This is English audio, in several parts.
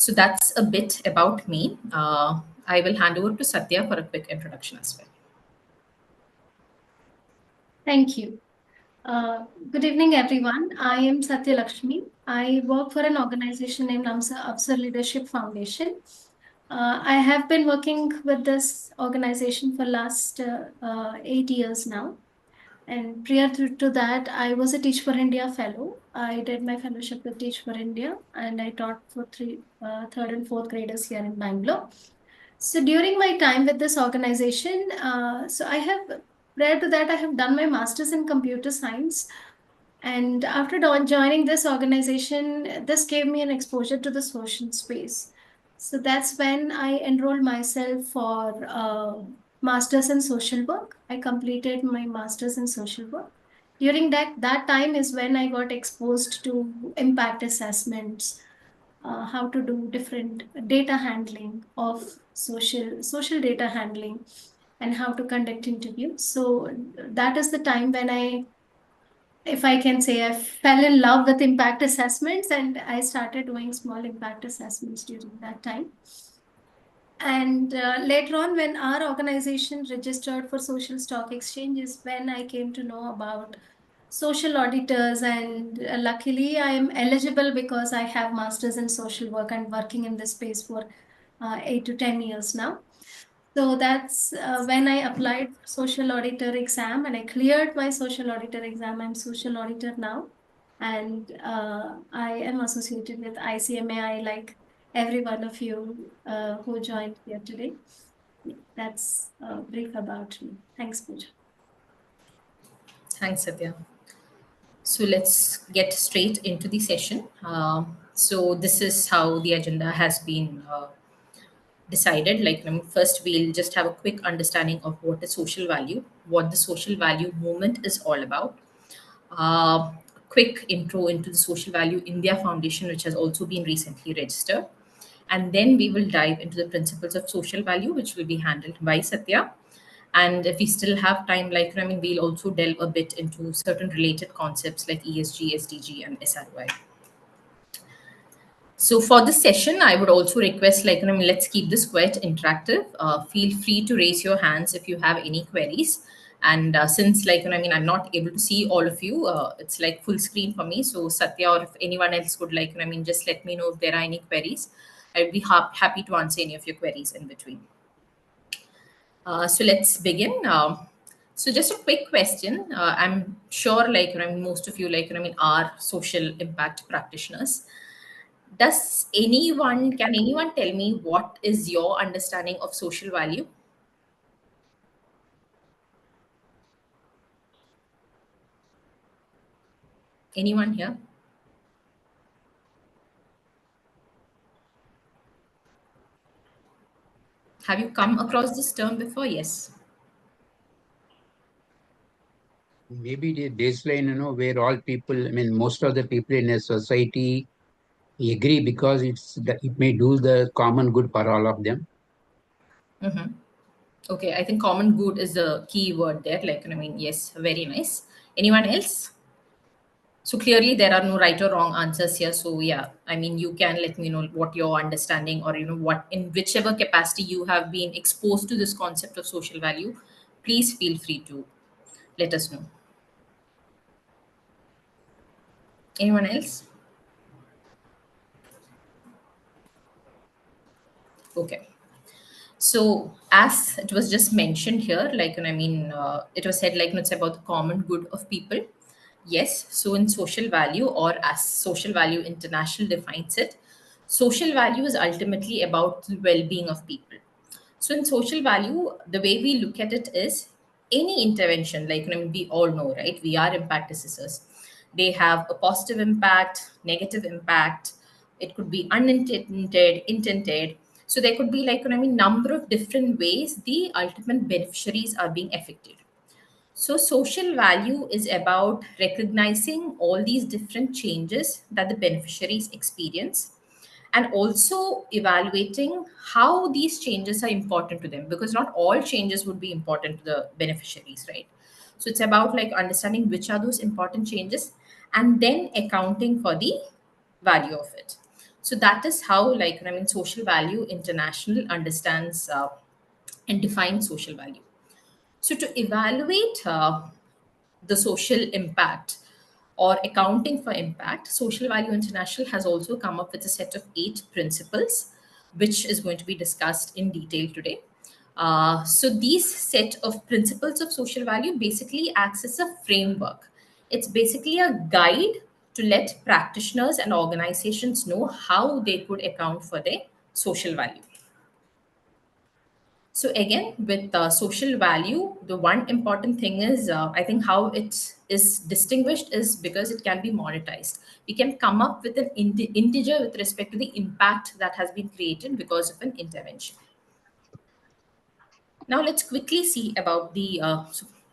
So that's a bit about me. I will hand over to Satya for a quick introduction as well. Thank you. Good evening, everyone. I am Satya Lakshmi. I work for an organization named Avsar Leadership Foundation. I have been working with this organization for last 8 years now. And prior to that, I was a Teach for India fellow. I did my fellowship with Teach for India, and I taught for third and fourth graders here in Bangalore. So during my time with this organization, prior to that, I have done my master's in computer science. And after joining this organization, this gave me an exposure to the social space. So that's when I enrolled myself for master's in social work. I completed my master's in social work. During that time is when I got exposed to impact assessments, how to do different data handling of social data handling, and how to conduct interviews. So that is the time when if I can say, I fell in love with impact assessments, and I started doing small impact assessments during that time. And later on, when our organization registered for social stock exchanges, when I came to know about social auditors, and luckily I am eligible because I have masters in social work and working in this space for 8 to 10 years now. So that's when I applied for social auditor exam, and I cleared my social auditor exam. I'm social auditor now, and I am associated with ICMAI like every one of you who joined here today. That's brief about me. Thanks, Pooja. Thanks, Satya. So let's get straight into the session. So this is how the agenda has been decided. Like, first we'll just have a quick understanding of what is social value, what the social value movement is all about. Quick intro into the Social Value India Foundation, which has also been recently registered. And then we will dive into the principles of social value, which will be handled by Satya. And if we still have time, we'll also delve a bit into certain related concepts like ESG, SDG, and SRY. So for this session, I would also request, let's keep this quite interactive. Feel free to raise your hands if you have any queries. And since, I'm not able to see all of you, it's like full screen for me. So Satya, or if anyone else would just let me know if there are any queries. I'd be happy to answer any of your queries in between. So let's begin. So just a quick question. I'm sure, most of you, are social impact practitioners. Can anyone tell me what is your understanding of social value? Anyone here? Have you come across this term before? Yes. Maybe the baseline, where all people, most of the people in a society agree because it may do the common good for all of them. Mm-hmm. Okay, I think common good is the key word there. Yes, very nice. Anyone else? So clearly there are no right or wrong answers here. So yeah, you can let me know what your understanding, or what, in whichever capacity you have been exposed to this concept of social value, please feel free to let us know. Anyone else? Okay. So as it was just mentioned here, it was said, it's about the common good of people. Yes. So in social value, or as Social Value International defines it, social value is ultimately about the well-being of people. So in social value, the way we look at it is any intervention, we all know, right? We are impact assessors. They have a positive impact, negative impact. It could be unintended, intended. So there could be number of different ways the ultimate beneficiaries are being affected. So social value is about recognizing all these different changes that the beneficiaries experience, and also evaluating how these changes are important to them, because not all changes would be important to the beneficiaries, right? So it's about understanding which are those important changes, and then accounting for the value of it. So that is how, like, I mean, Social Value International understands and defines social value. So to evaluate the social impact or accounting for impact, Social Value International has also come up with a set of 8 principles, which is going to be discussed in detail today. So these set of principles of social value basically acts as a framework. It's basically a guide to let practitioners and organizations know how they could account for their social value. So again, with social value, the one important thing is, I think, how it is distinguished is because it can be monetized. We can come up with an integer with respect to the impact that has been created because of an intervention. Now let's quickly see about the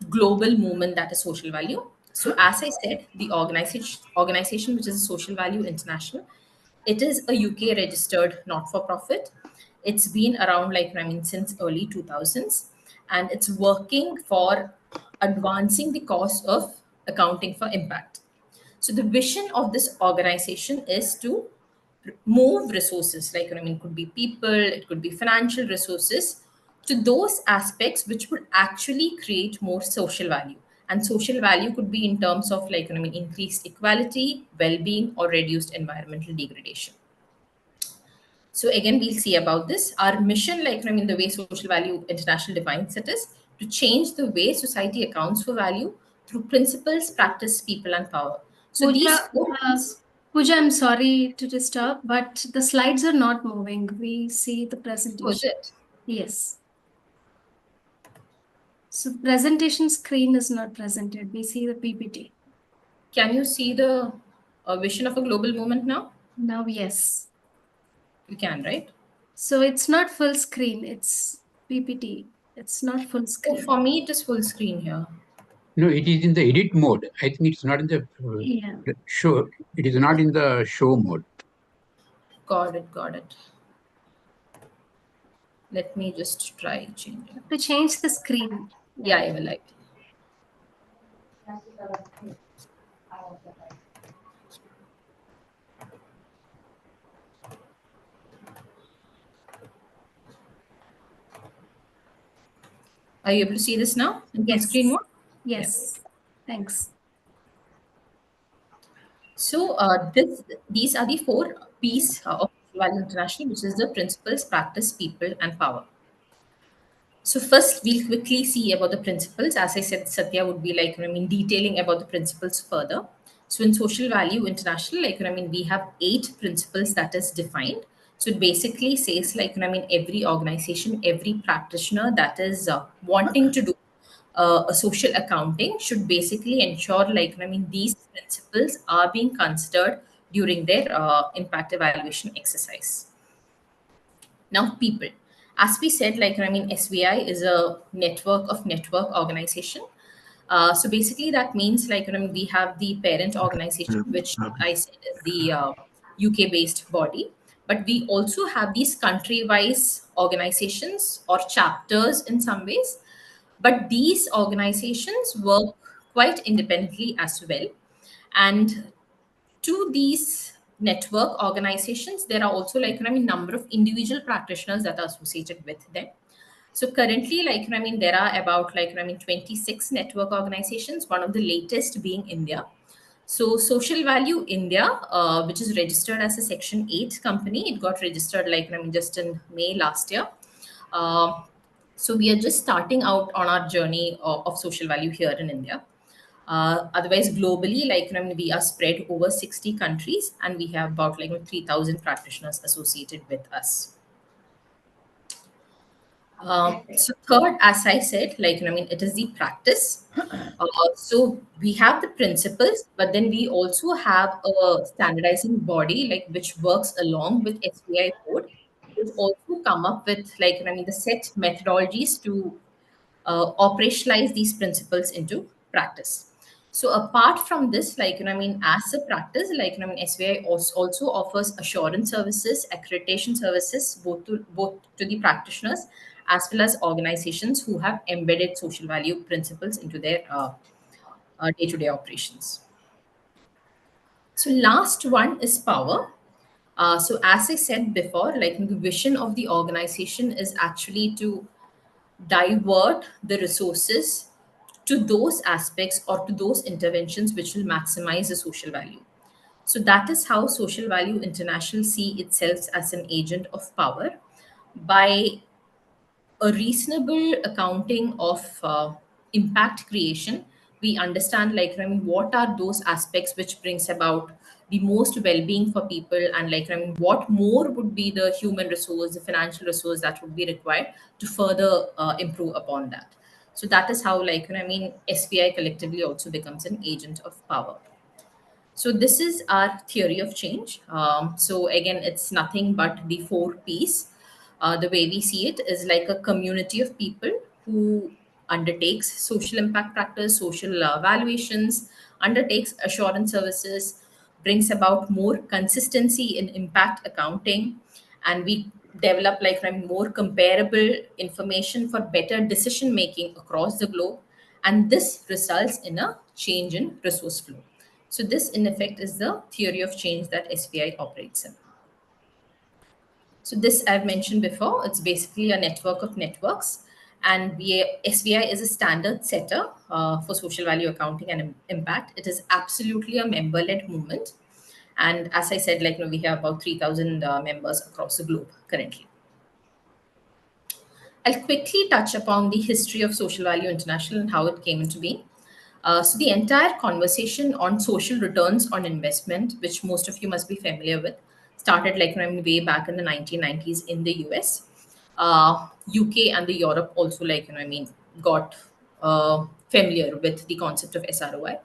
global movement that is social value. So as I said, the organization which is Social Value International, it is a UK registered not for profit. It's been around, like, I mean, since early 2000s, and it's working for advancing the cause of accounting for impact. So the vision of this organization is to move resources, like, I mean, could be people, it could be financial resources, to those aspects which would actually create more social value. And social value could be in terms of, like, I mean, increased equality, well-being, or reduced environmental degradation. So again, we'll see about this. Our mission, like, I mean, the way Social Value International defines it is to change the way society accounts for value through principles, practice, people, and power. So these Pooja, four uh, P's. Pooja, I'm sorry to disturb, but the slides are not moving. We see the Was presentation. it? Yes. So presentation screen is not presented. We see the PPT. Can you see the vision of a global movement now? Now, yes. You can, right? So it's not full screen. It's PPT. It's not full Oh, screen. for me, it is full screen here. No, it is in the edit mode. I think it's not in the Yeah. show. It is not in the show mode. Got it, got it. Let me just try changing. To change the screen. Yeah, Yeah. I will like. Are you able to see this now in full screen Yes. mode? Yeah. Yes. Thanks. So these are the 4 P's of Value International, which is the principles, practice, people, and power. So first, we'll quickly see about the principles. As I said, Satya would be, like, I mean, detailing about the principles further. So in Social Value International, like, I mean, we have 8 principles that is defined. So it basically says, like, I mean, every organization, every practitioner that is wanting to do a social accounting should basically ensure, like, I mean, these principles are being considered during their impact evaluation exercise. Now, people. As we said, like, I mean, SVI is a network organization. So basically, that means, like, I mean, we have the parent organization, which I said is the UK based body. But we also have these country wise organizations or chapters in some ways. But these organizations work quite independently as well. And to these network organizations, there are also, like, I mean, number of individual practitioners that are associated with them. So currently, like, I mean, there are about, like, I mean, 26 network organizations, one of the latest being India. So Social Value India, which is registered as a Section 8 company, it got registered, like, I mean, just in May last year. Uh, so we are just starting out on our journey of social value here in India. Otherwise, globally, like, I mean, we are spread over 60 countries, and we have about, like, 3,000 practitioners associated with us. So third, as I said, like, I mean, it is the practice. So we have the principles, but then we also have a standardizing body, like, which works along with SBI code, which also come up with, like, I mean, the set methodologies to operationalize these principles into practice. So apart from this, like, I mean, as a practice, like, I mean, SVI also offers assurance services, accreditation services, both to the practitioners as well as organizations who have embedded social value principles into their day-to-day operations. So last one is power. So as I said before, like the vision of the organization is actually to divert the resources to those aspects or to those interventions which will maximize the social value. So that is how Social Value International see itself as an agent of power by a reasonable accounting of impact creation. We understand, like, I mean, what are those aspects which brings about the most well-being for people, and, like, I mean, what more would be the human resource, the financial resource that would be required to further improve upon that. So that is how, like, I mean, SBI collectively also becomes an agent of power. So this is our theory of change. So again, it's nothing but the four P's. The way we see it is like a community of people who undertakes social impact practice, social valuations, undertakes assurance services, brings about more consistency in impact accounting, and we develop, like, more comparable information for better decision making across the globe, and this results in a change in resource flow. So this, in effect, is the theory of change that SBI operates in. So this I've mentioned before. It's basically a network of networks, and SBI is a standard setter for social value accounting and impact. It is absolutely a member-led movement, and as I said, like, we have about 3,000 members across the globe currently. I'll quickly touch upon the history of Social Value International and how it came into being. So the entire conversation on social returns on investment, which most of you must be familiar with, started, like, I mean, way back in the 1990s in the US. UK and the Europe also, like, I mean, got familiar with the concept of SROI,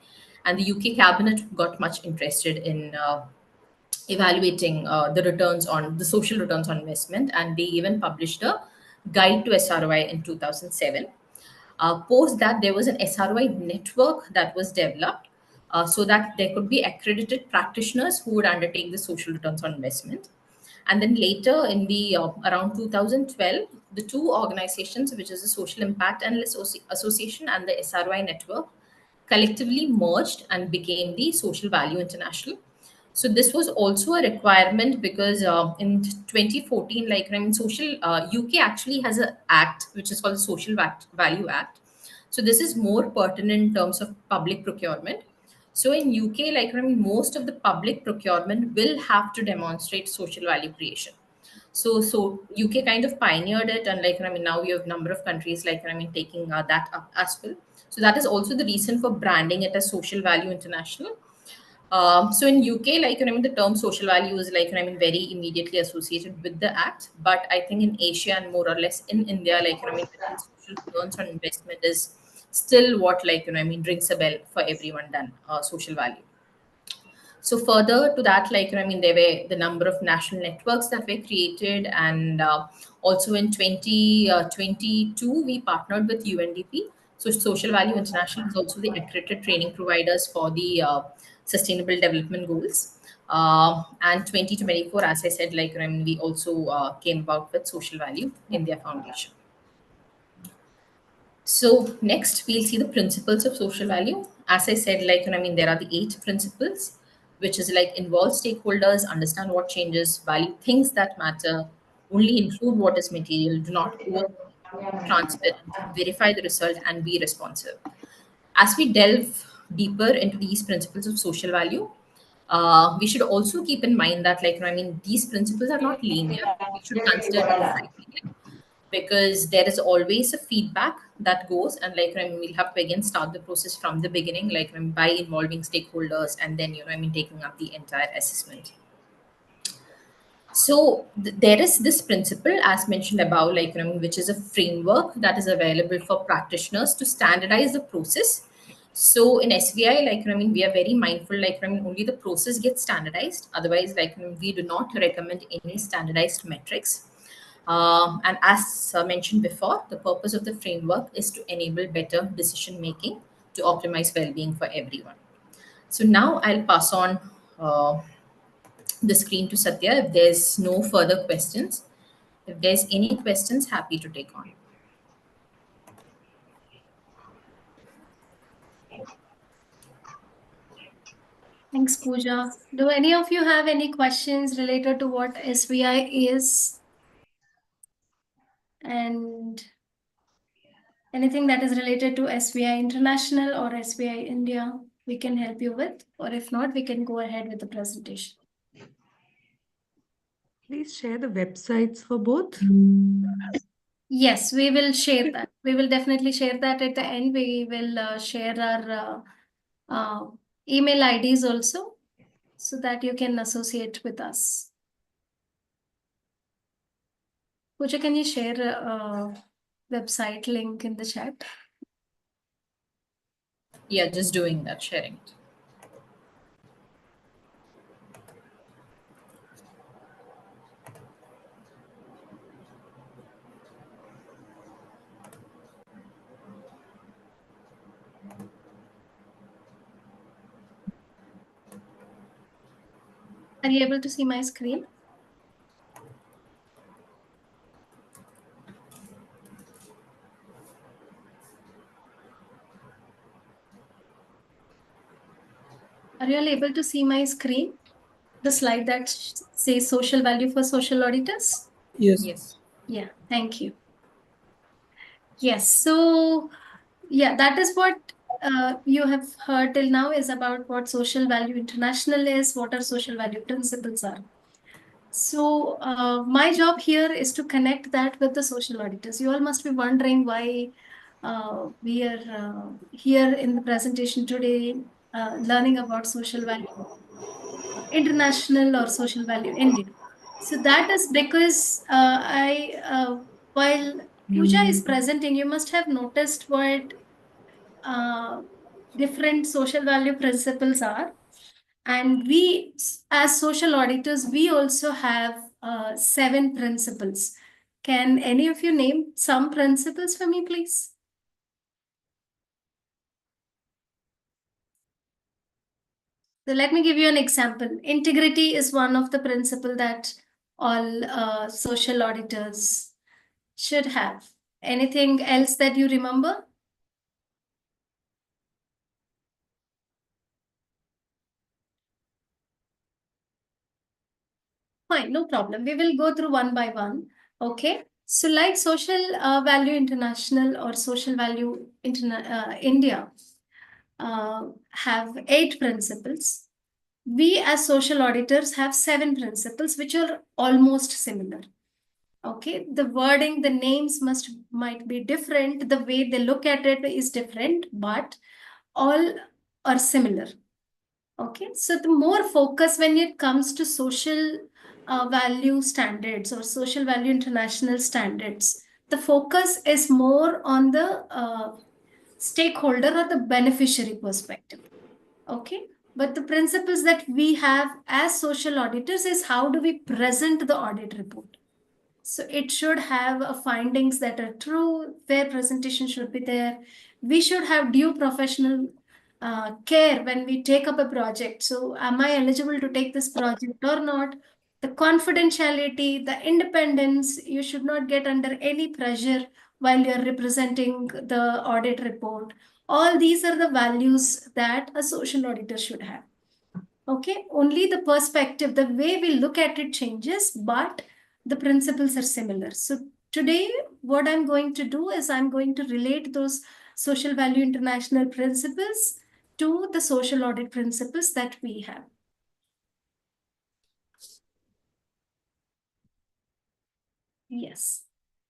and the UK cabinet got much interested in evaluating the returns on the social returns on investment, and they even published a guide to SROI in 2007. Post that, there was an SROI network that was developed so that there could be accredited practitioners who would undertake the social returns on investment. And then later in the around 2012, the two organizations, which is the Social Impact Analyst Association and the SROI network, collectively merged and became the Social Value International. So this was also a requirement because in 2014, like, I mean, social UK actually has an act which is called the Value Act. So this is more pertinent in terms of public procurement. So in UK, like, I mean, most of the public procurement will have to demonstrate social value creation. So UK kind of pioneered it, and, like, I mean, now we have number of countries, like, I mean, taking that up as well. So that is also the reason for branding it as Social Value International. So in UK, like, I mean, the term social value is, like, I mean, very immediately associated with the act. But I think in Asia and more or less in India, like, I mean, I think social returns on investment is still what, like, I mean, rings a bell for everyone than social value. So further to that, like, I mean, there were the number of national networks that were created, and also in 2022 we partnered with UNDP. So Social Value International is also the accredited training providers for the Sustainable Development Goals. And 2024, as I said, like, I mean, we also came about with Social Value India Foundation. So next, we'll see the principles of social value. As I said, like, I mean, there are the eight principles, which is like involve stakeholders, understand what changes, value things that matter, only include what is material, do not over, transparent, verify the result, and be responsive. As we delve deeper into these principles of social value, we should also keep in mind that, like, I mean, these principles are not linear. We should consider them cyclic, because there is always a feedback that goes, and, like, I mean, we'll have to again start the process from the beginning, like, I mean, by involving stakeholders, and then, I mean, taking up the entire assessment. So there is this principle, as mentioned above, like, I mean, which is a framework that is available for practitioners to standardize the process. So in SVI, like, I mean, we are very mindful, like, I mean, only the process gets standardized. Otherwise, like, I mean, we do not recommend any standardized metrics. And as mentioned before, the purpose of the framework is to enable better decision making to optimize well-being for everyone. So now I'll pass on the screen to Satya if there's no further questions. If there's any questions, happy to take on. Thanks, Pooja. Do any of you have any questions related to what SVI is and anything that is related to SVI International or SVI India? We can help you with, or if not, we can go ahead with the presentation. Please share the websites for both. Yes, we will share that. We will definitely share that at the end. We will share our email IDs also so that you can associate with us. Pooja, can you share a website link in the chat? Yeah, just doing that, sharing it. Are you able to see my screen? Are you all able to see my screen? The slide that says social value for social auditors? Yes. Yes. Yeah, thank you. Yes, so yeah, that is what you have heard till now is about what Social Value International is, what our social value principles are. So my job here is to connect that with the social auditors. You all must be wondering why we are here in the presentation today, learning about social value international or social value India. So that is because while Pooja is presenting, you must have noticed what uh, different social value principles are. And we, as social auditors, we also have 7 principles. Can any of you name some principles for me, please? So let me give you an example. Integrity is one of the principle that all social auditors should have. Anything else that you remember? Fine, no problem. We will go through one by one. Okay. So like Social Value International or Social Value India have 8 principles. We as social auditors have 7 principles which are almost similar. Okay, the wording, the names might be different, the way they look at it is different, but all are similar. Okay, so the more focus when it comes to social value standards or social value international standards, the focus is more on the stakeholder or the beneficiary perspective. Okay, but the principles that we have as social auditors is how do we present the audit report. So it should have findings that are true, fair presentation should be there. We should have due professional care when we take up a project. So am I eligible to take this project or not? The confidentiality, the independence, you should not get under any pressure while you're representing the audit report. All these are the values that a social auditor should have. Okay, only the perspective, the way we look at it changes, but the principles are similar. So today, what I'm going to do is I'm going to relate those social value international principles to the social audit principles that we have. Yes.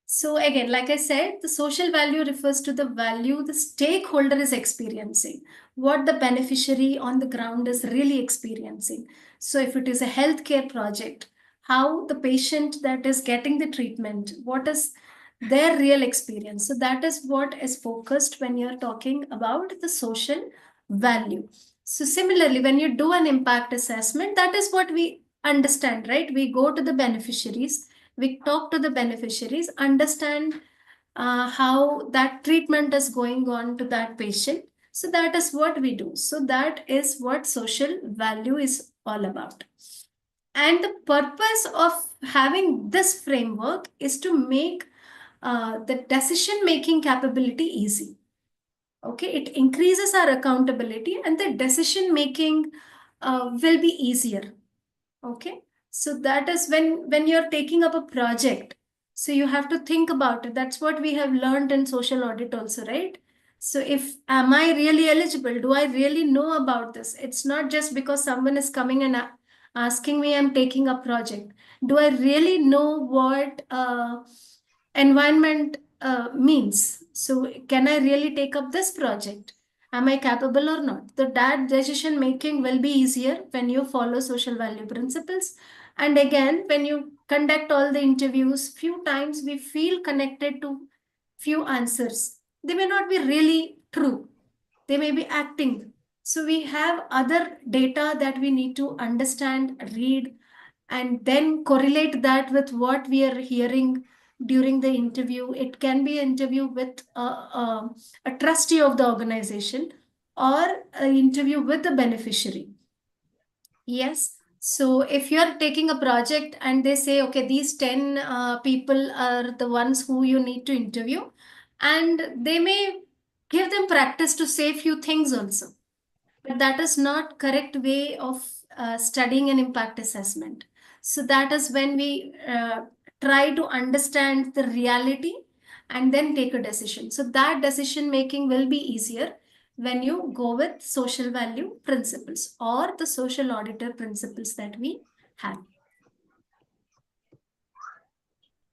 So again, like I said, the social value refers to the value the stakeholder is experiencing, what the beneficiary on the ground is really experiencing. So if it is a healthcare project, how the patient that is getting the treatment, what is their real experience. So that is what is focused when you're talking about the social value. So similarly, when you do an impact assessment, that is what we understand, right? We go to the beneficiaries, we talk to the beneficiaries, understand how that treatment is going on to that patient. So that is what we do. So that is what social value is all about. And the purpose of having this framework is to make the decision making capability easy. Okay, it increases our accountability and the decision making will be easier. Okay, so that is when you're taking up a project, so you have to think about it. That's what we have learned in social audit also, right? So if am I really eligible, do I really know about this? It's not just because someone is coming and asking me I'm taking a project. Do I really know what environment means? So can I really take up this project? Am I capable or not? So that decision making will be easier when you follow social value principles. And again, when you conduct all the interviews, few times we feel connected to few answers. They may not be really true. They may be acting. So we have other data that we need to understand, read, and then correlate that with what we are hearing during the interview. It can be an interview with a trustee of the organization or an interview with the beneficiary. Yes. So if you're taking a project and they say, okay, these 10 people are the ones who you need to interview, and they may give them practice to say few things also. But that is not correct way of studying an impact assessment. So that is when we try to understand the reality and then take a decision. So that decision making will be easier when you go with social value principles or the social auditor principles that we have.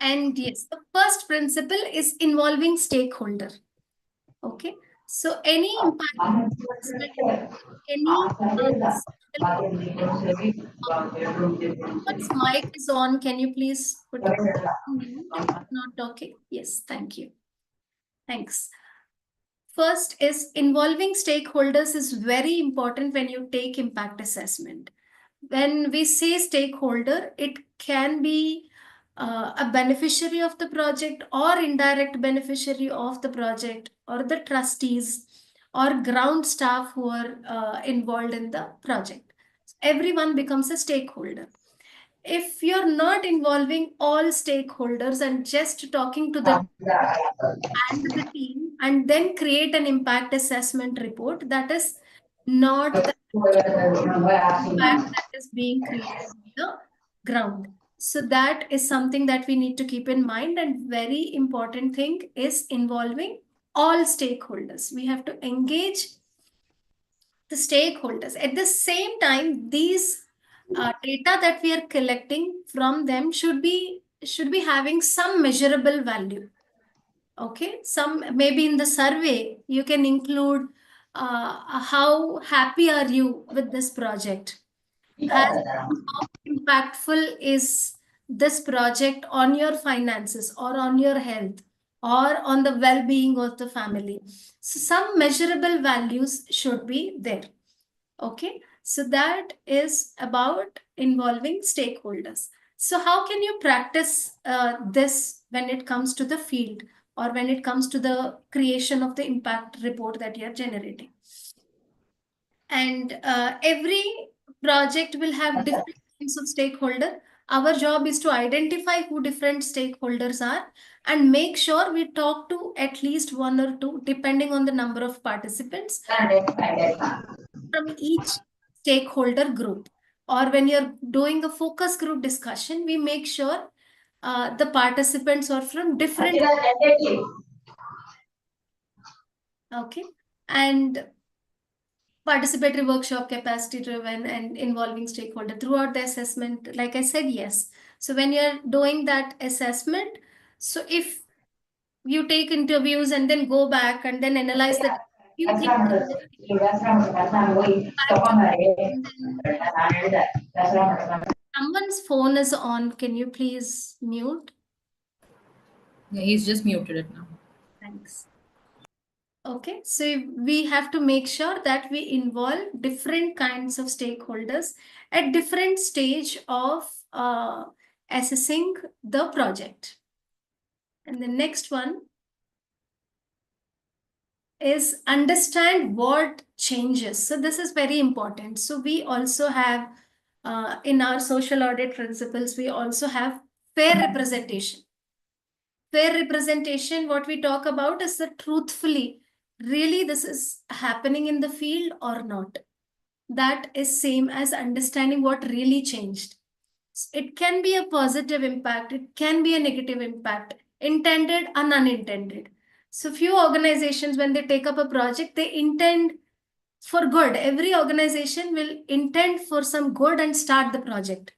And yes, the first principle is involving stakeholder. Okay. So any impact assessment, any social someone's mic is on. Can you please put it on mute? Not talking. Yes, thank you. Thanks. First is involving stakeholders is very important when you take impact assessment. When we say stakeholder, it can be a beneficiary of the project or indirect beneficiary of the project or the trustees or ground staff who are involved in the project. Everyone becomes a stakeholder. If you're not involving all stakeholders and just talking to the and the team and then create an impact assessment report, that is not the impact that is being created on the ground. So that is something that we need to keep in mind. And very important thing is involving all stakeholders. We have to engage the stakeholders. At the same time, these data that we are collecting from them should be having some measurable value. Okay, some maybe in the survey you can include how happy are you with this project, as how impactful is this project on your finances or on your health or on the well-being of the family. So some measurable values should be there. Okay, so that is about involving stakeholders. So how can you practice this when it comes to the field or when it comes to the creation of the impact report that you're generating? And every project will have different kinds of stakeholder. Our job is to identify who different stakeholders are and make sure we talk to at least one or two, depending on the number of participants from each stakeholder group. Or when you're doing a focus group discussion, we make sure the participants are from different. Okay. And participatory workshop, capacity driven and involving stakeholder throughout the assessment. Like I said, yes. So when you're doing that assessment, so if you take interviews and then go back and then analyze the few things and then someone's phone is on. Can you please mute? Yeah, he's just muted it now. Thanks. Okay, so we have to make sure that we involve different kinds of stakeholders at different stage of assessing the project. And the next one is understand what changes. So this is very important. So we also have in our social audit principles, we also have fair representation. Fair representation, what we talk about is that truthfully, really this is happening in the field or not. that is same as understanding what really changed. It can be a positive impact, it can be a negative impact, intended and unintended. So few organizations, when they take up a project, they intend for good. Every organization will intend for some good and start the project.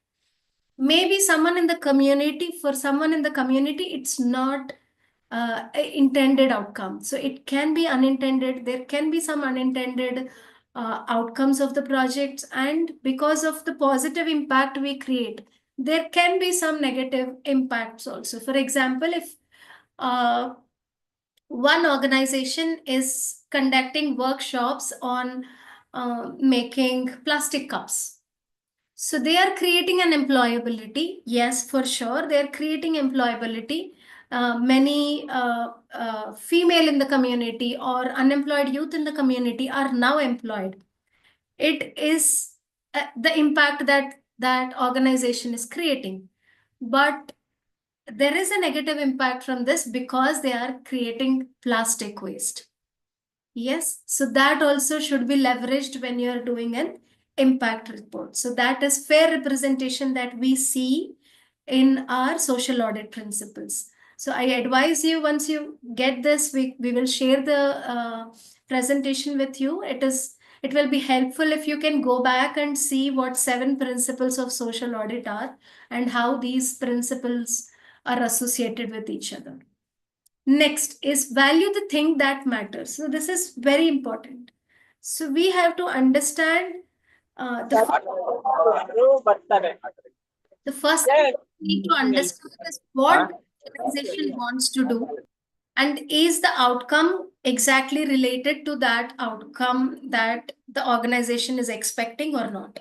Maybe someone in the community, for someone in the community, it's not intended outcome. So it can be unintended. There can be some unintended outcomes of the projects. And because of the positive impact we create, there can be some negative impacts also. For example, if uh, one organization is conducting workshops on making plastic cups, so they are creating an employability. Yes, for sure, they are creating employability. Many female in the community or unemployed youth in the community are now employed. It is the impact that that organization is creating. But there is a negative impact from this because they are creating plastic waste. Yes, so that also should be leveraged when you are doing an impact report. So that is fair representation that we see in our social audit principles. So I advise you, once you get this, we will share the presentation with you. It will be helpful if you can go back and see what 7 principles of social audit are and how these principles are associated with each other. Next is value the thing that matters. So this is very important. So we have to understand the first thing we need to understand is what the organization wants to do, and is the outcome exactly related to that outcome that the organization is expecting or not.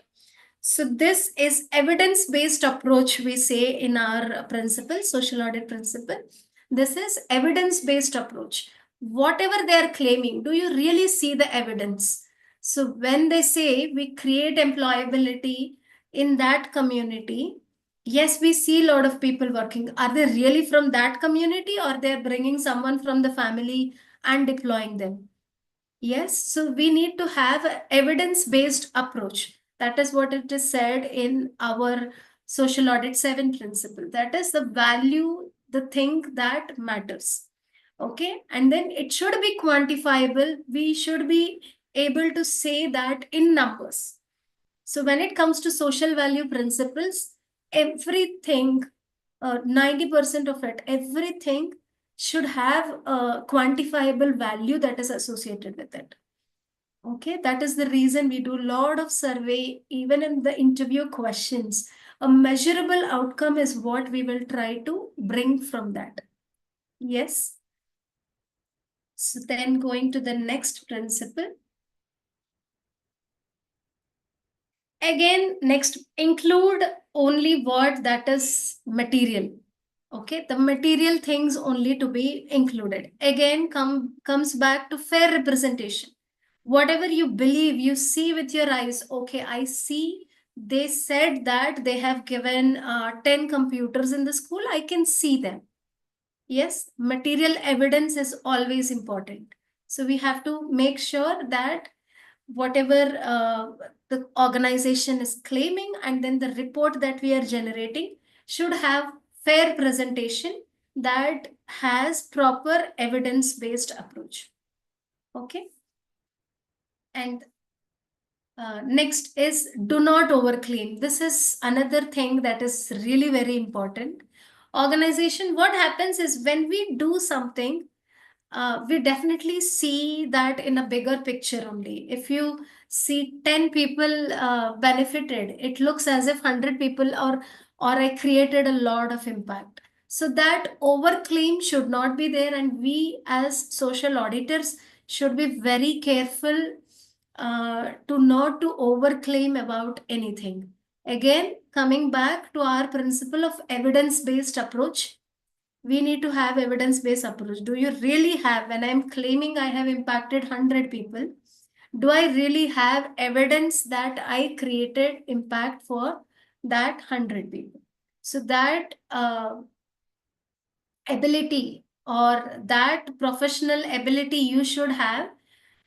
So this is evidence-based approach we say in our principle, social audit principle. This is evidence-based approach. Whatever they are claiming, do you really see the evidence? So when they say we create employability in that community, yes, we see a lot of people working. Are they really from that community, or they're bringing someone from the family and deploying them? Yes, so we need to have an evidence-based approach. That is what it is said in our social audit 7 principle. That is the value, the thing that matters. Okay, and then it should be quantifiable. We should be able to say that in numbers. So when it comes to social value principles, everything, 90% of it, everything should have a quantifiable value that is associated with it. Okay, that is the reason we do a lot of survey, even in the interview questions. A measurable outcome is what we will try to bring from that. Yes. So then going to the next principle. Again, next, include only what that is material. Okay, the material things only to be included. Again, comes back to fair representation. Whatever you believe, you see with your eyes. Okay, I see they said that they have given 10 computers in the school. I can see them. Yes, material evidence is always important. So we have to make sure that whatever the organization is claiming, and then the report that we are generating should have fair presentation that has proper evidence-based approach. Okay. And next is do not overclaim. This is another thing that is really very important. Organization, what happens is when we do something, we definitely see that in a bigger picture only. If you see 10 people benefited, it looks as if 100 people or I created a lot of impact. So that overclaim should not be there, and we as social auditors should be very careful to not to overclaim about anything. Again, coming back to our principle of evidence-based approach, we need to have evidence-based approach. Do you really have, when I'm claiming I have impacted 100 people, do I really have evidence that I created impact for that 100 people? So that ability, or that professional ability you should have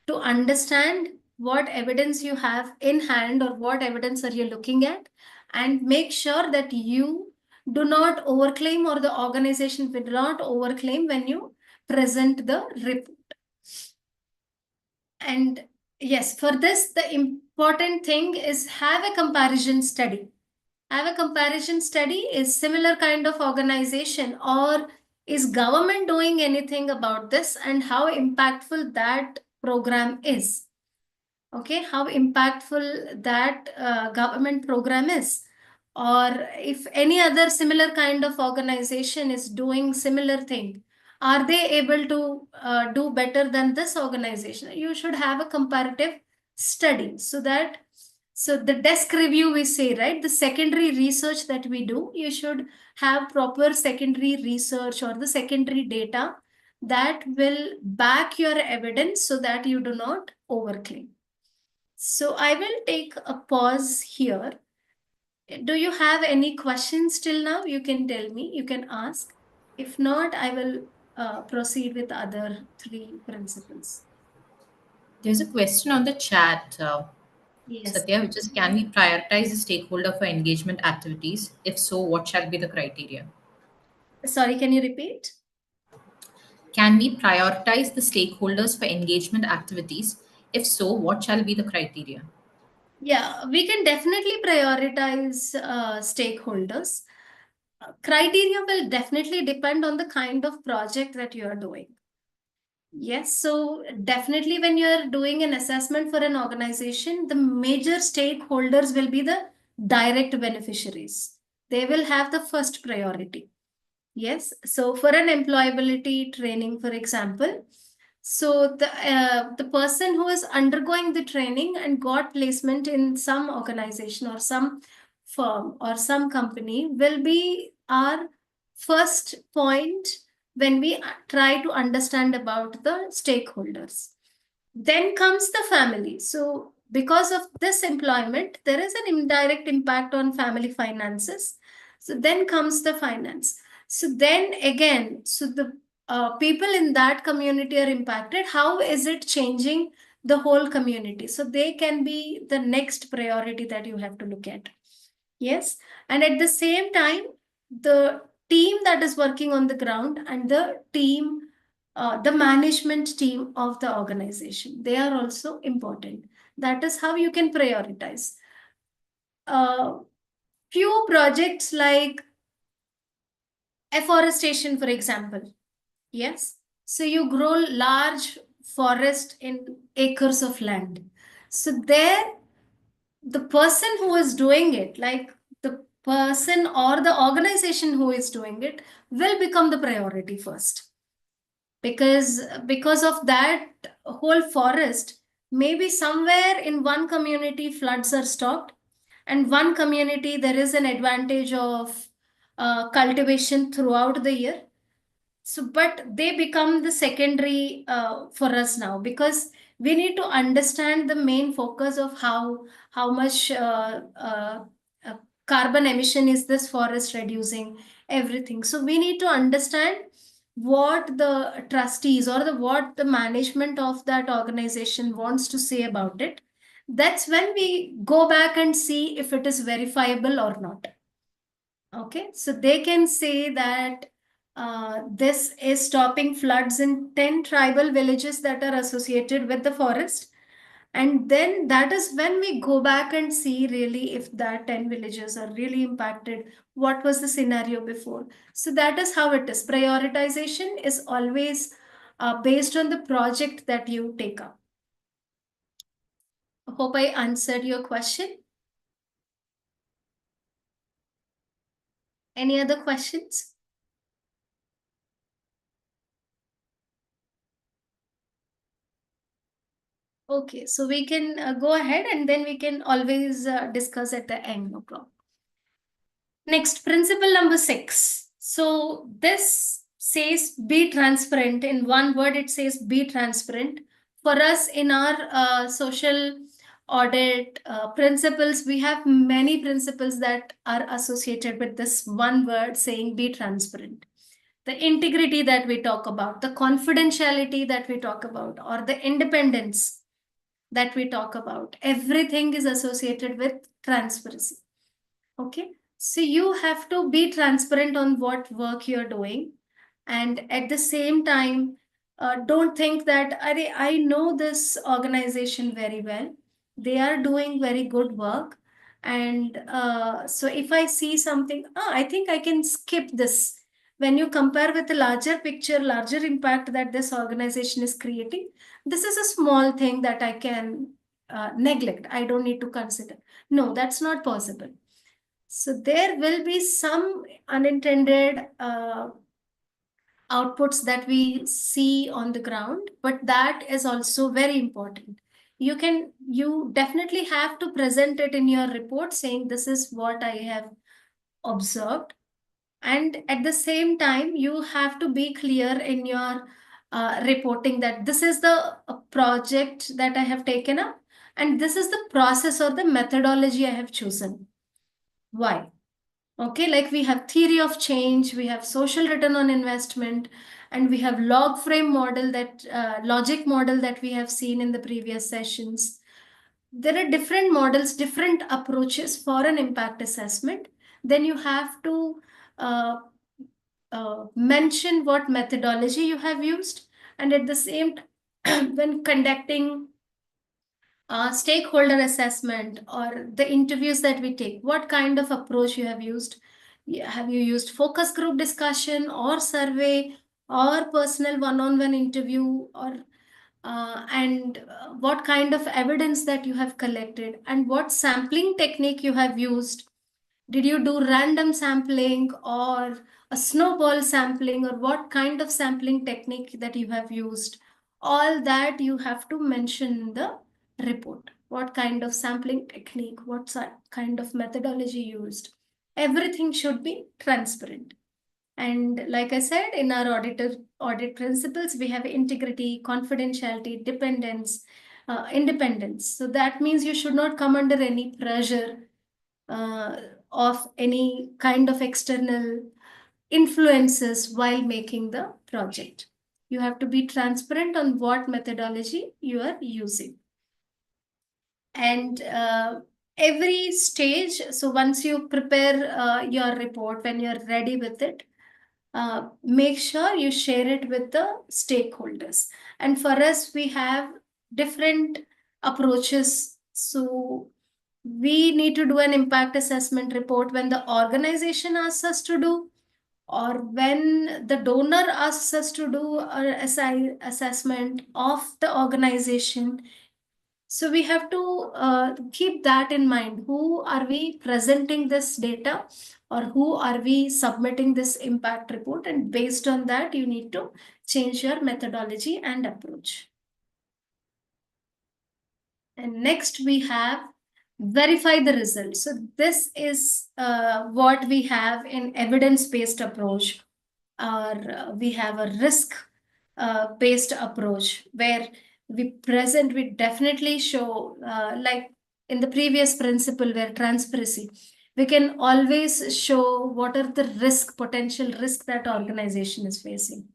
to understand what evidence you have in hand or what evidence are you looking at, and make sure that you do not overclaim or the organization will not overclaim when you present the report. And yes, for this, the important thing is have a comparison study. Have a comparison study. Is similar kind of organization or is government doing anything about this, and how impactful that program is. Okay, how impactful that government program is, or if any other similar kind of organization is doing similar thing, are they able to do better than this organization? You should have a comparative study, so that, so the desk review we say, right, the secondary research that we do, you should have proper secondary research or the secondary data that will back your evidence so that you do not overclaim. So I will take a pause here. Do you have any questions till now? You can tell me, you can ask. If not, I will proceed with other three principles. There's a question on the chat, Yes. Satya, which is, can we prioritize the stakeholder for engagement activities? If so, what shall be the criteria? Sorry, can you repeat? Can we prioritize the stakeholders for engagement activities? If so, what shall be the criteria? Yeah, we can definitely prioritize stakeholders. Criteria will definitely depend on the kind of project that you are doing. Yes, so definitely when you are doing an assessment for an organization, the major stakeholders will be the direct beneficiaries. They will have the first priority. Yes, so for an employability training, for example, so the person who is undergoing the training and got placement in some organization or some firm or some company will be our first point when we try to understand about the stakeholders. Then comes the family. So because of this employment, there is an indirect impact on family finances. So then comes the finance. So then again, so the people in that community are impacted. How is it changing the whole community? So they can be the next priority that you have to look at. Yes. And at the same time, the team that is working on the ground and the team, the management team of the organization, they are also important. That is how you can prioritize. Few projects like afforestation, for example. Yes. So you grow large forest in acres of land. So there, the person who is doing it, like the person or the organization who is doing it, will become the priority first. Because of that whole forest, maybe somewhere in one community floods are stopped, and one community there is an advantage of cultivation throughout the year. So but they become the secondary for us now, because we need to understand the main focus of how much uh, carbon emission is this forest reducing, everything. So we need to understand what the trustees or the what the management of that organization wants to say about it. That's when we go back and see if it is verifiable or not. Okay, so they can say that this is stopping floods in 10 tribal villages that are associated with the forest. And then that is when we go back and see really if that 10 villages are really impacted, what was the scenario before. So that is how it is. Prioritization is always based on the project that you take up. Hope I answered your question. Any other questions? Okay, so we can go ahead and then we can always discuss at the end, no problem. Next, principle number 6. So this says be transparent. In one word, it says be transparent. For us in our social audit principles, we have many principles that are associated with this one word saying be transparent. The integrity that we talk about, the confidentiality that we talk about, or the independence. that we talk about. Everything is associated with transparency. Okay. So you have to be transparent on what work you're doing. And at the same time, don't think that I know this organization very well. They are doing very good work. And so if I see something, I think I can skip this. When you compare with the larger picture, larger impact that this organization is creating, this is a small thing that I can neglect. I don't need to consider. No, that's not possible. So there will be some unintended outputs that we see on the ground, but that is also very important. You definitely have to present it in your report saying this is what I have observed. And at the same time, you have to be clear in your reporting that this is the project that I have taken up, and this is the process or the methodology I have chosen. Why? Okay, like we have theory of change, we have social return on investment, and we have log frame model, that logic model that we have seen in the previous sessions. There are different models, different approaches for an impact assessment. Then you have to uh, mention what methodology you have used, and at the same time, when conducting stakeholder assessment or the interviews that we take, what kind of approach you have used. Have you used focus group discussion or survey or personal one-on-one interview, or and what kind of evidence that you have collected, and what sampling technique you have used. Did you do random sampling or a snowball sampling, or what kind of sampling technique that you have used? All that you have to mention in the report. What kind of sampling technique, what kind of methodology used? Everything should be transparent. And like I said, in our audit principles, we have integrity, confidentiality, dependence, independence. So that means you should not come under any pressure uh, of any kind of external influences while making the project. You have to be transparent on what methodology you are using. And every stage, so once you prepare your report, when you're ready with it, make sure you share it with the stakeholders. And for us, we have different approaches. So we need to do an impact assessment report when the organization asks us to do, or when the donor asks us to do an assessment of the organization. So we have to keep that in mind. Who are we presenting this data, or who are we submitting this impact report? And based on that, you need to change your methodology and approach. And next we have verify the results. So this is what we have in evidence-based approach, or we have a risk based approach, where we definitely show, like in the previous principle where transparency, we can always show what are the potential risk that organization is facing.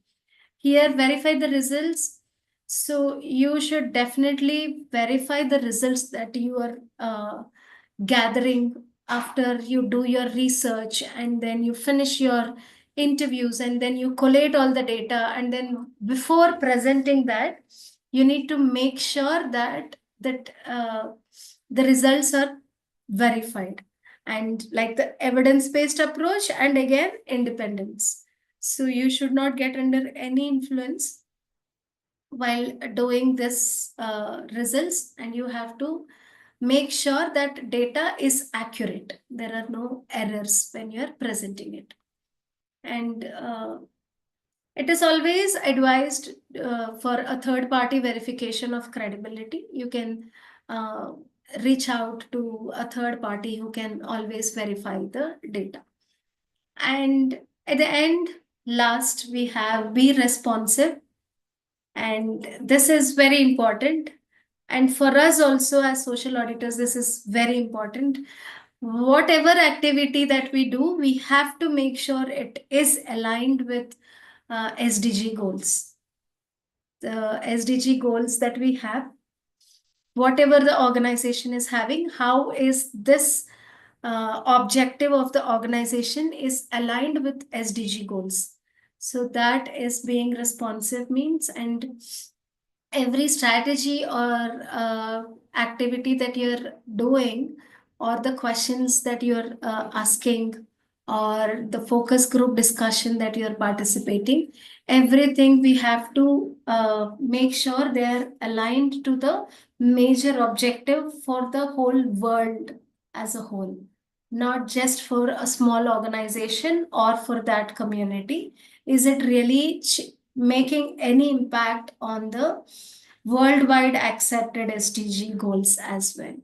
Here, verify the results. So you should definitely verify the results that you are gathering after you do your research, and then you finish your interviews, and then you collate all the data, and then before presenting that, you need to make sure that the results are verified, and like the evidence-based approach, and again independence. So you should not get under any influence while doing this results, and you have to make sure that data is accurate. There are no errors when you are presenting it. And it is always advised for a third party verification of credibility. You can reach out to a third party who can always verify the data. And at the end, last, we have be responsive. And this is very important. And for us also as social auditors, this is very important. Whatever activity that we do, we have to make sure it is aligned with SDG goals. The SDG goals that we have, whatever the organization is having, how is this objective of the organization is aligned with SDG goals. So that is being responsive means, and every strategy or activity that you're doing, or the questions that you're asking, or the focus group discussion that you're participating, everything we have to make sure they're aligned to the major objective for the whole world as a whole, not just for a small organization or for that community. Is it really making any impact on the worldwide accepted SDG goals as well?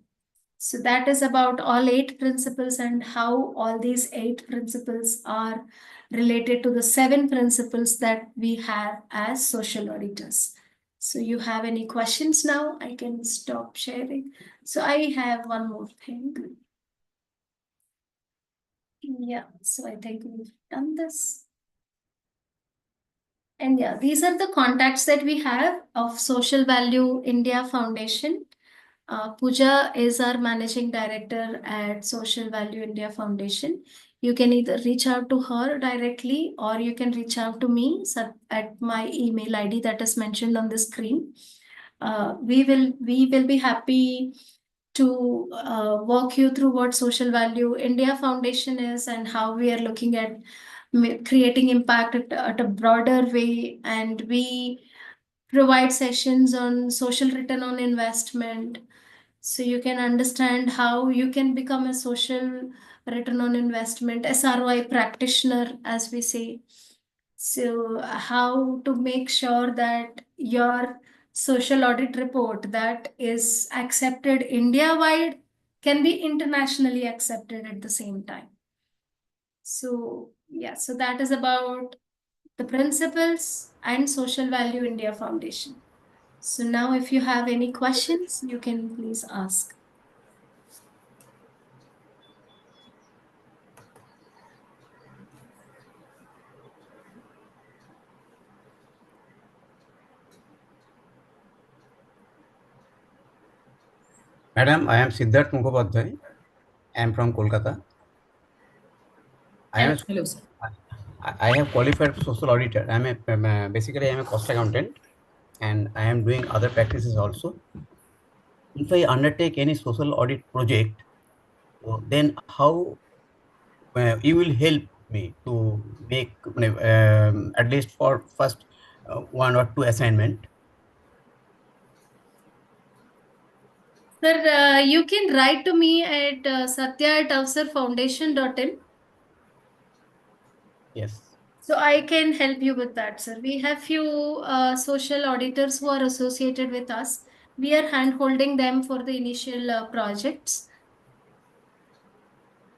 So that is about all 8 principles and how all these 8 principles are related to the 7 principles that we have as social auditors. So you have any questions now? I can stop sharing. So I have one more thing. Yeah, so I think we've done this. And yeah, these are the contacts that we have of Social Value India Foundation. Pooja is our managing director at Social Value India Foundation. You can either reach out to her directly or you can reach out to me at my email ID that is mentioned on the screen. We will be happy to walk you through what Social Value India Foundation is and how we are looking at creating impact at a broader way. And we provide sessions on social return on investment, so you can understand how you can become a social return on investment SROI practitioner, as we say. So how to make sure that your social audit report that is accepted India wide can be internationally accepted at the same time. So yeah, so that is about the principles and Social Value India Foundation. So now if you have any questions, you can please ask. Madam, I am Siddharth Mukhopadhyay. I am from Kolkata. I am Hello, sir. I have qualified social auditor. Basically I am a cost accountant, and I am doing other practices also. If I undertake any social audit project, then how you will help me to make at least for first 1 or 2 assignment? Sir, you can write to me at satya@avsarfoundation.in. Yes. So I can help you with that, sir. We have few social auditors who are associated with us. We are hand holding them for the initial projects.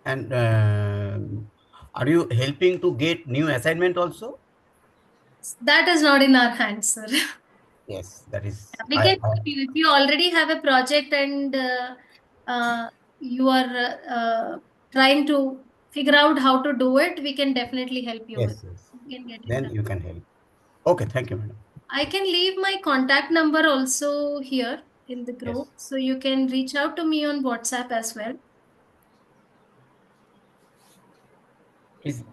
And are you helping to get new assignment also? That is not in our hands, sir. Yes, that is. We can help you. If you already have a project and you are trying to figure out how to do it, we can definitely help you with. Yes, yes. You can get in Then touch. you can help. Okay, thank you, madam. I can leave my contact number also here in the Yes. group, so you can reach out to me on WhatsApp as well. Please.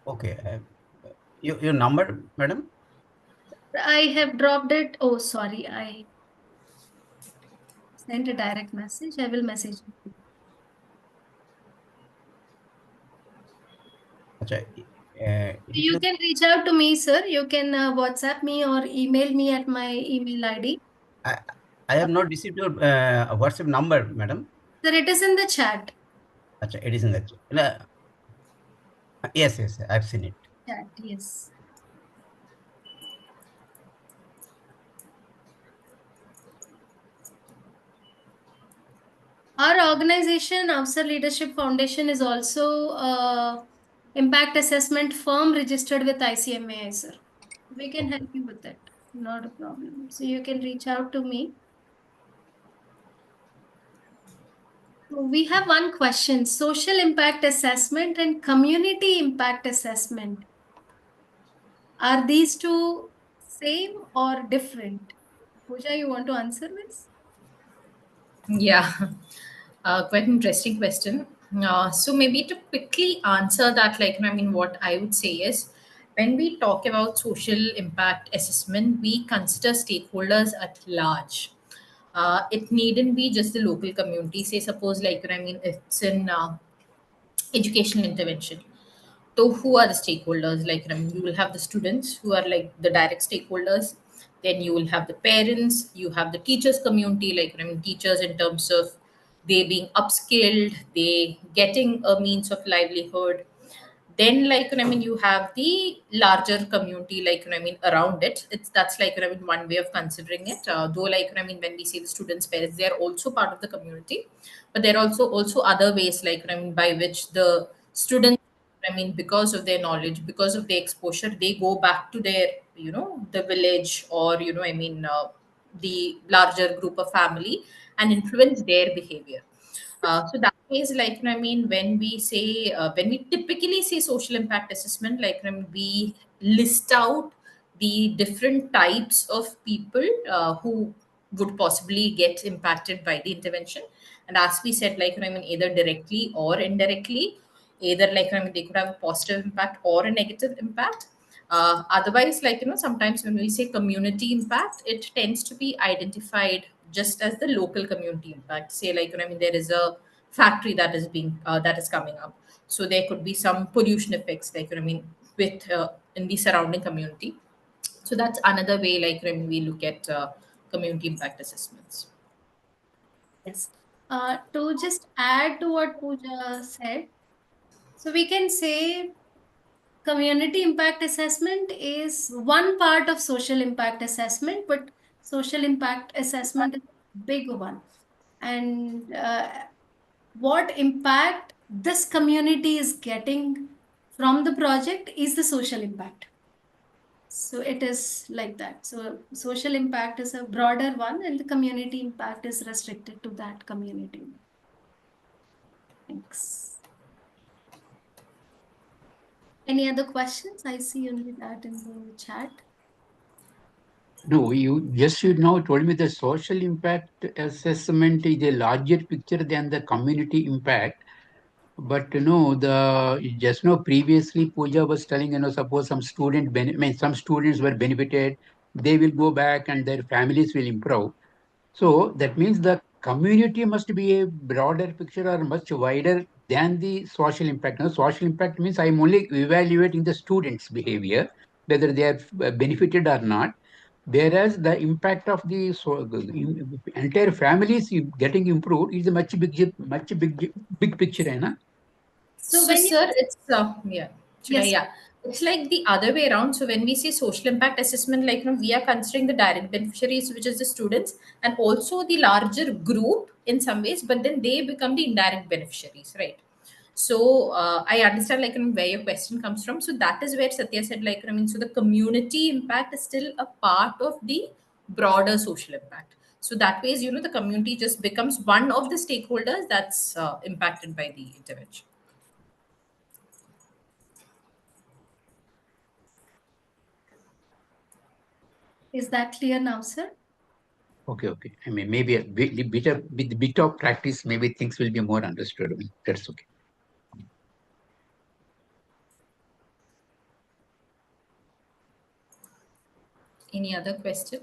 Okay. Your number, madam? I have dropped it. Oh, sorry, I sent a direct message. I will message you. Acha, it You is. can reach out to me, sir. You can WhatsApp me or email me at my email ID. I, I have not received your WhatsApp number, madam. Sir, it is in the chat. Acha, it is in the chat. Yes, yes, I've seen it. Chat, yes. Our organization, Avsar Leadership Foundation, is also impact assessment firm registered with ICMAI, sir. We can Okay. help you with that. Not a problem. So you can reach out to me. So we have one question: social impact assessment and community impact assessment. Are these two same or different? Pooja, you want to answer this? Yeah, quite an interesting question. So maybe to quickly answer that, like, I mean, what I would say is, when we talk about social impact assessment, we consider stakeholders at large. It needn't be just the local community. Say, suppose, like, I mean, it's in educational intervention. So who are the stakeholders? Like, I mean, you will have the students who are like the direct stakeholders. Then you will have the parents. You have the teachers community. Like, I mean, teachers in terms of they being upskilled, they getting a means of livelihood. Then, like, I mean, you have the larger community, like, I mean, around it. It's that's like, I mean, one way of considering it. Though, like, I mean, when we say the students' parents, they are also part of the community, but there are also other ways, like, I mean, by which the students, I mean, because of their knowledge, because of their exposure, they go back to their, the village, or, I mean, the larger group of family, and influence their behavior. So that is like, I mean, when we typically say social impact assessment, like, we list out the different types of people who would possibly get impacted by the intervention. And as we said, like, I mean, either directly or indirectly, either, like, I mean, they could have a positive impact or a negative impact. Otherwise, like, sometimes when we say community impact, it tends to be identified just as the local community impact. Say, like, I mean, there is a factory that is coming up, so there could be some pollution effects, like, I mean, with in the surrounding community. So that's another way, like, I mean, we look at community impact assessments. Yes. To just add to what Pooja said, so we can say community impact assessment is one part of social impact assessment, but social impact assessment is a big one. And what impact this community is getting from the project is the social impact. So it is like that. So social impact is a broader one, and the community impact is restricted to that community. Thanks. Any other questions? I see only that in the chat. No, you just you now told me the social impact assessment is a larger picture than the community impact. But the just previously Pooja was telling, suppose some some students were benefited, they will go back and their families will improve. So that means the community must be a broader picture or much wider than the social impact. Now, social impact means I'm only evaluating the students' behavior, whether they are benefited or not. Whereas the impact of the entire families getting improved is a big picture, eh, na? So So, when you sir, it's yeah. Should I? yes, Yeah, it's like the other way around. So, when we say social impact assessment, like, we are considering the direct beneficiaries, which is the students, and also the larger group in some ways. But then they become the indirect beneficiaries, right? So, I understand, like, where your question comes from. So that is where Satya said, like, I mean, so the community impact is still a part of the broader social impact. So that ways, the community just becomes one of the stakeholders that's impacted by the intervention. is that clear now, sir? Okay, okay. I mean, maybe with a bit of practice, maybe things will be more understood. I mean, that's okay. Any other question?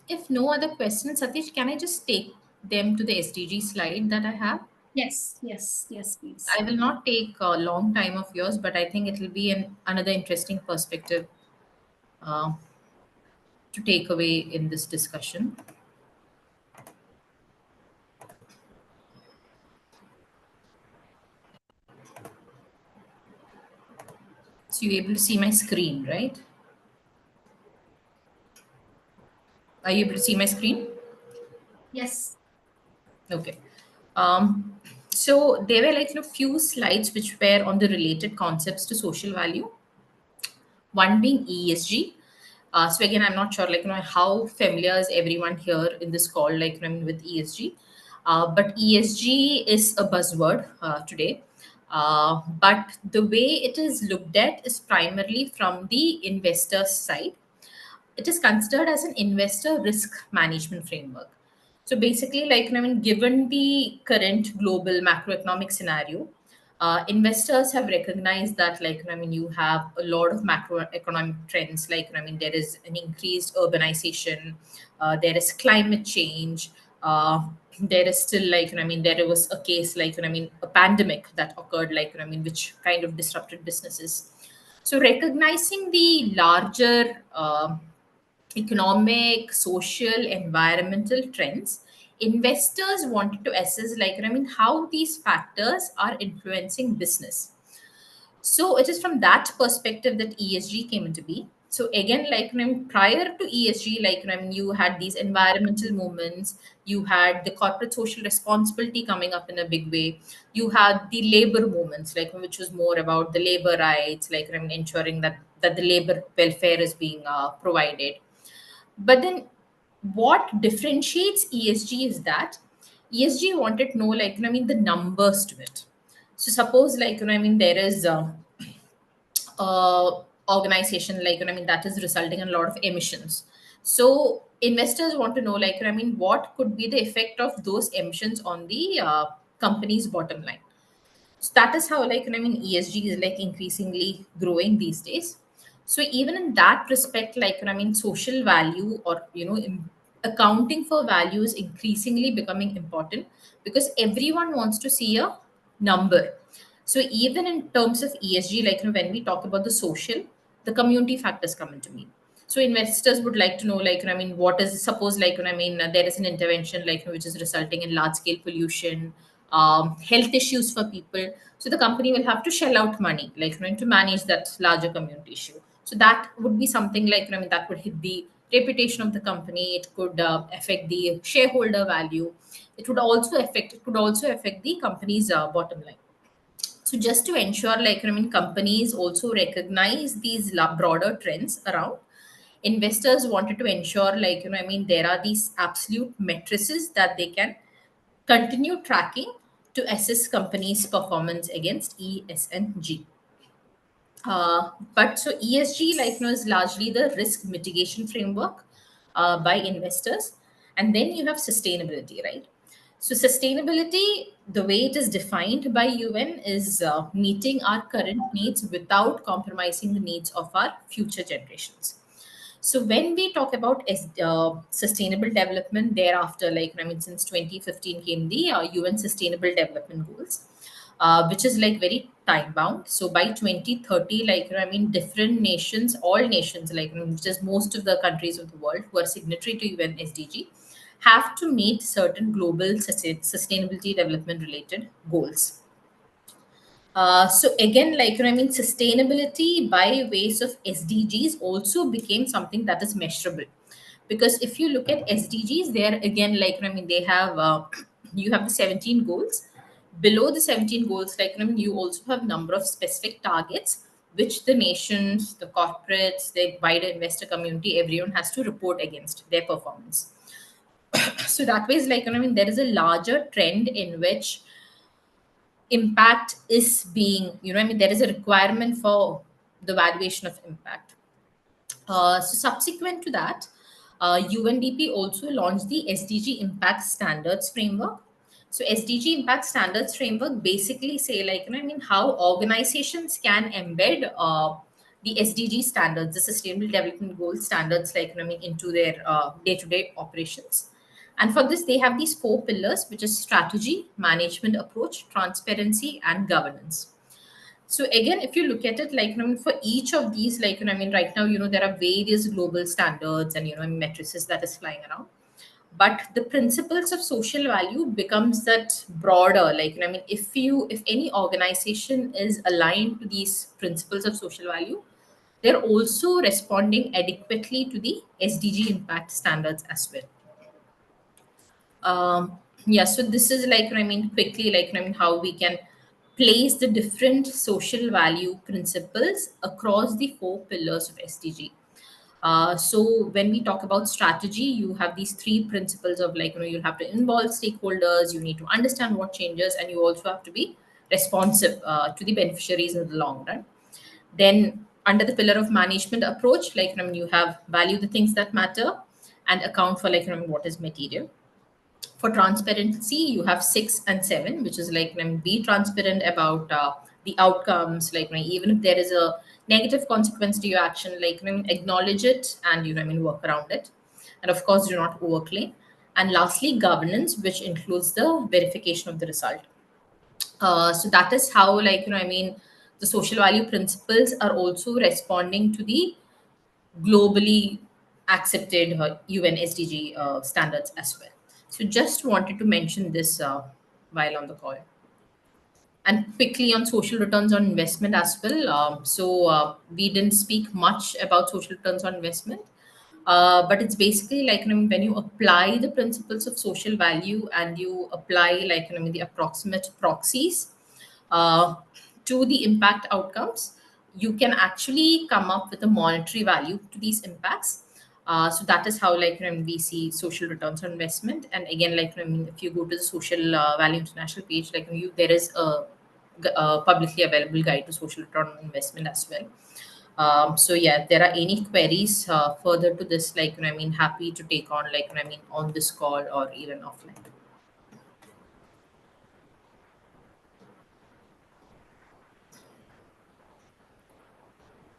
If no other questions, Satish, can I just take them to the SDG slide that I have? Yes, yes, yes, please. I will not take a long time of yours, but I think it will be another interesting perspective uh, to take away in this discussion. So you're able to see my screen, right? Are you able to see my screen? Yes. Okay. Um, so there were, like, few slides which were on the related concepts to social value. One being ESG. So again, I'm not sure, like, how familiar is everyone here in this call, like, with ESG. But ESG is a buzzword today. But the way it is looked at is primarily from the investor side. It is considered as an investor risk management framework. So basically, like, I mean, given the current global macroeconomic scenario, investors have recognized that, like, I mean, you have a lot of macroeconomic trends. Like, I mean, there is an increased urbanization, there is climate change, there is still, like, I mean, there was a case, like, I mean, a pandemic that occurred, like, I mean, which kind of disrupted businesses. So recognizing the larger economic, social, environmental trends, investors wanted to assess, like, I mean, how these factors are influencing business. So it is from that perspective that ESG came into being. So again, like, I mean, prior to ESG, like, I mean, you had these environmental movements, you had the corporate social responsibility coming up in a big way, you had the labor movements, like, which was more about the labor rights, like, I mean, ensuring that the labor welfare is being provided. But then what differentiates ESG is that ESG wanted to know, like, I mean, the numbers to it. So suppose, like, I mean, there is organization, like, I mean, that is resulting in a lot of emissions. So investors want to know, like, I mean, what could be the effect of those emissions on the company's bottom line. So that is how, like, I mean, ESG is like increasingly growing these days. So even in that respect, like, I mean, social value, or accounting for value is increasingly becoming important, because everyone wants to see a number. So even in terms of ESG, like, when we talk about the social, the community factors come into me. So investors would like to know, like, I mean, what is, suppose, like, I mean, there is an intervention, like, which is resulting in large scale pollution, health issues for people. So the company will have to shell out money, like, to manage that larger community issue. So that would be something, like, I mean, that would hit the reputation of the company. It could affect the shareholder value. It could also affect the company's bottom line. So just to ensure, like, I mean, companies also recognize these broader trends around, investors wanted to ensure, like, I mean, there are these absolute matrices that they can continue tracking to assess companies' performance against E, S, and G. But so ESG, like, is largely the risk mitigation framework by investors, and then you have sustainability, right? So sustainability, the way it is defined by UN, is meeting our current needs without compromising the needs of our future generations. So when we talk about sustainable development, thereafter, like, I mean, since 2015 came the UN Sustainable Development Goals, which is like very time bound. So by 2030, like, I mean, different nations, all nations, like, which is most of the countries of the world who are signatory to UN SDG, have to meet certain global sustainability development related goals. So again, like, I mean, sustainability by ways of SDGs also became something that is measurable. Because if you look at SDGs, there again, like, I mean, they have you have the 17 goals. Below the 17 goals, like, I mean, you also have number of specific targets which the nations, the corporates, the wider investor community, everyone has to report against their performance. So that way, is like, I mean, there is a larger trend in which impact is being, I mean, there is a requirement for the valuation of impact. So subsequent to that, UNDP also launched the SDG Impact Standards Framework. So SDG Impact Standards Framework basically say, like, I mean, how organizations can embed the SDG standards, the Sustainable Development Goal standards, like, I mean, into their day-to-day operations. And for this, they have these four pillars, which is strategy, management approach, transparency, and governance. So again, if you look at it, like, I mean, for each of these, like, I mean, right now, there are various global standards and, matrices that is flying around. But the principles of social value becomes that broader. Like, I mean, if any organization is aligned to these principles of social value, they're also responding adequately to the SDG impact standards as well. Yeah, so this is, like, I mean, quickly, like, I mean, how we can place the different social value principles across the four pillars of SDG. So when we talk about strategy, you have these three principles of, like, you have to involve stakeholders, you need to understand what changes, and you also have to be responsive to the beneficiaries in the long run. Then under the pillar of management approach, you have value the things that matter and account for what is material. For transparency, you have 6 and 7, which is be transparent about the outcomes, even if there is a negative consequence to your action, acknowledge it and work around it. And of course, do not overclaim. And lastly, governance, which includes the verification of the result. So that is how the social value principles are also responding to the globally accepted UN SDG standards as well. So just wanted to mention this while on the call. And quickly on social returns on investment as well. We didn't speak much about social returns on investment, but it's basically when you apply the principles of social value and you apply the approximate proxies uh, to the impact outcomes, you can actually come up with a monetary value to these impacts. So that is how we see social returns on investment. And again, if you go to the social value international page, there is a publicly available guide to social return on investment as well. So yeah, if there are any queries further to this, happy to take on on this call or even offline.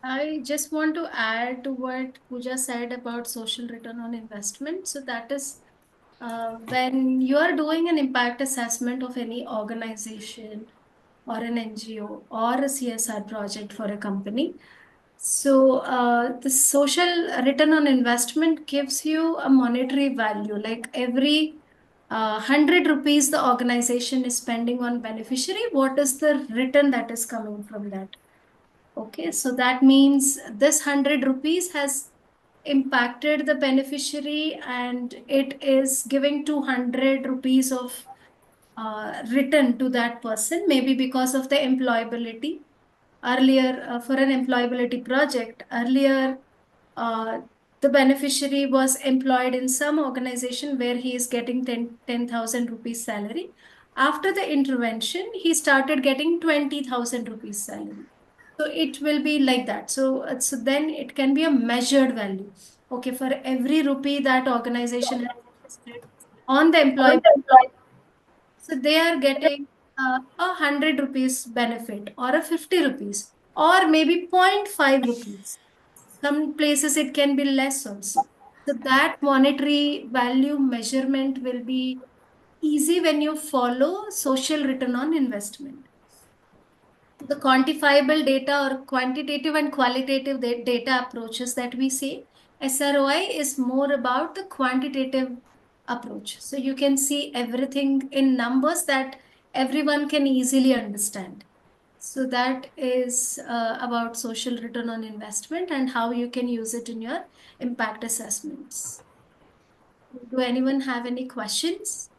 I just want to add to what Pooja said about social return on investment. So that is when you are doing an impact assessment of any organization or an NGO or a CSR project for a company. So the social return on investment gives you a monetary value, like every 100 rupees the organization is spending on beneficiary, what is the return that is coming from that? Okay, so that means this 100 rupees has impacted the beneficiary and it is giving 200 rupees of return to that person, maybe because of the employability. Earlier, for an employability project, earlier, uh, the beneficiary was employed in some organization where he is getting 10,000 rupees salary. After the intervention, he started getting 20,000 rupees salary. So it will be like that. So then it can be a measured value. Okay, for every rupee that organization has invested on the employee, so they are getting 100 rupees benefit or a 50 rupees or maybe 0.5 rupees. Some places it can be less also. So that monetary value measurement will be easy when you follow social return on investment. The quantifiable data or quantitative and qualitative data approaches that we see, SROI is more about the quantitative approach. So you can see everything in numbers that everyone can easily understand. So that is about social return on investment and how you can use it in your impact assessments. Do anyone have any questions?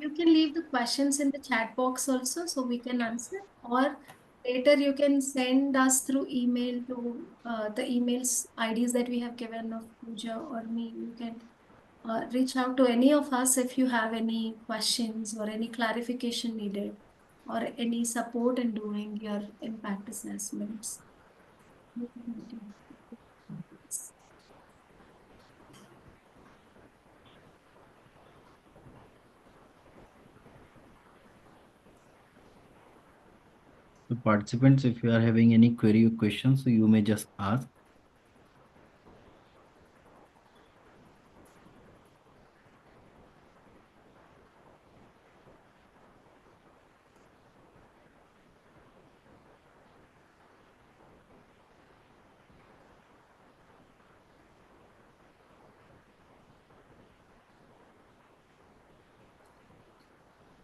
You can leave the questions in the chat box also, so we can answer. Or later you can send us through email to the emails IDs that we have given of Pooja or me. You can reach out to any of us if you have any questions or any clarification needed or any support in doing your impact assessments. So participants, if you are having any query or questions, so you may just ask.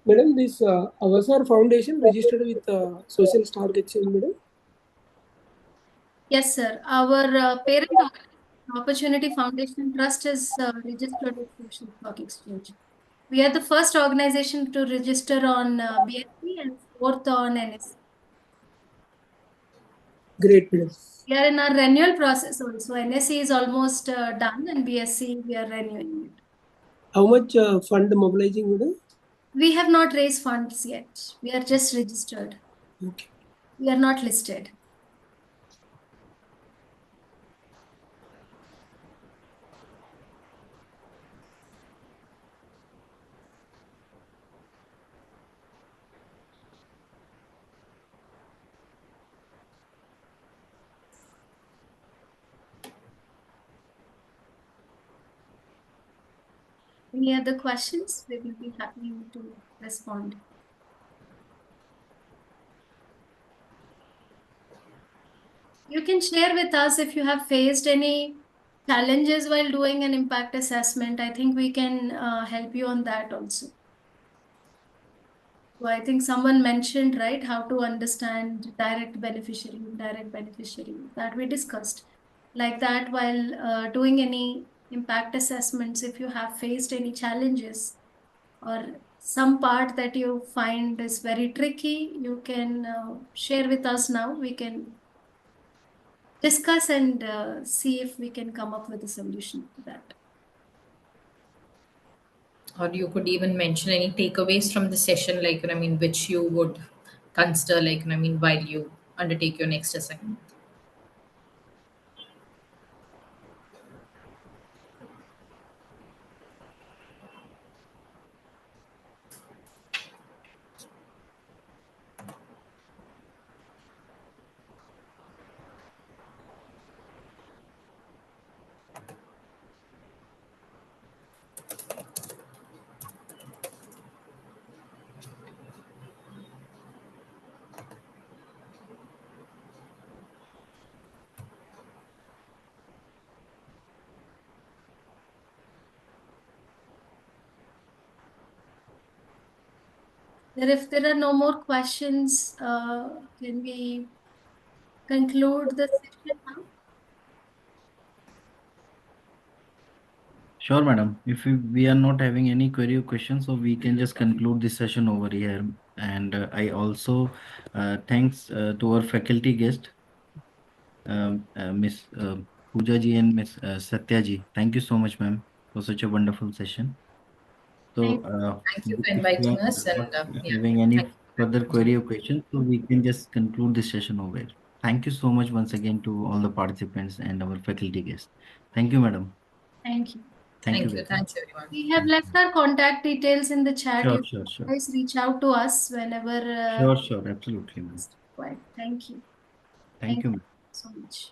Madam, this Avasar Foundation registered with Social Stock Exchange, madam? Yes, sir. Our parent organization, Opportunity Foundation Trust is registered with Social Stock Exchange. We are the first organization to register on BSc and fourth on NSC. Great, madam. We are in our renewal process also. NSC is almost done and BSc we are renewing it. How much fund mobilizing, madam? We have not raised funds yet. We are just registered. Okay. We are not listed. Any other questions? We will be happy to respond. You can share with us if you have faced any challenges while doing an impact assessment. I think we can help you on that also. So I think someone mentioned, right, how to understand direct beneficiary, indirect beneficiary that we discussed. Like that, while doing any impact assessments, if you have faced any challenges or some part that you find is very tricky, you can share with us now. We can discuss and see if we can come up with a solution to that. Or you could even mention any takeaways from the session, like, which you would consider, like, while you undertake your next assignment. If there are no more questions, can we conclude the session now? Sure, madam. If we are not having any query or questions, so we can just conclude this session over here. And I also thanks to our faculty guest, Miss Pooja ji and Miss Satya ji. Thank you so much, ma'am, for such a wonderful session. So, Thank Thank you for if you are inviting us, and not yeah, having any thank you for further having us. query or questions, so we can just conclude this session over here. Thank you so much once again to all the participants and our faculty guests. Thank you, madam. thank you. Thank you Thank you. very much. Thanks, everyone. We have left our contact details in the chat. Sure, You sure, sure. guys reach out to us whenever Sure, sure. Absolutely, ma'am. it's required. Thank you. Thank Thank you, you ma'am. so much.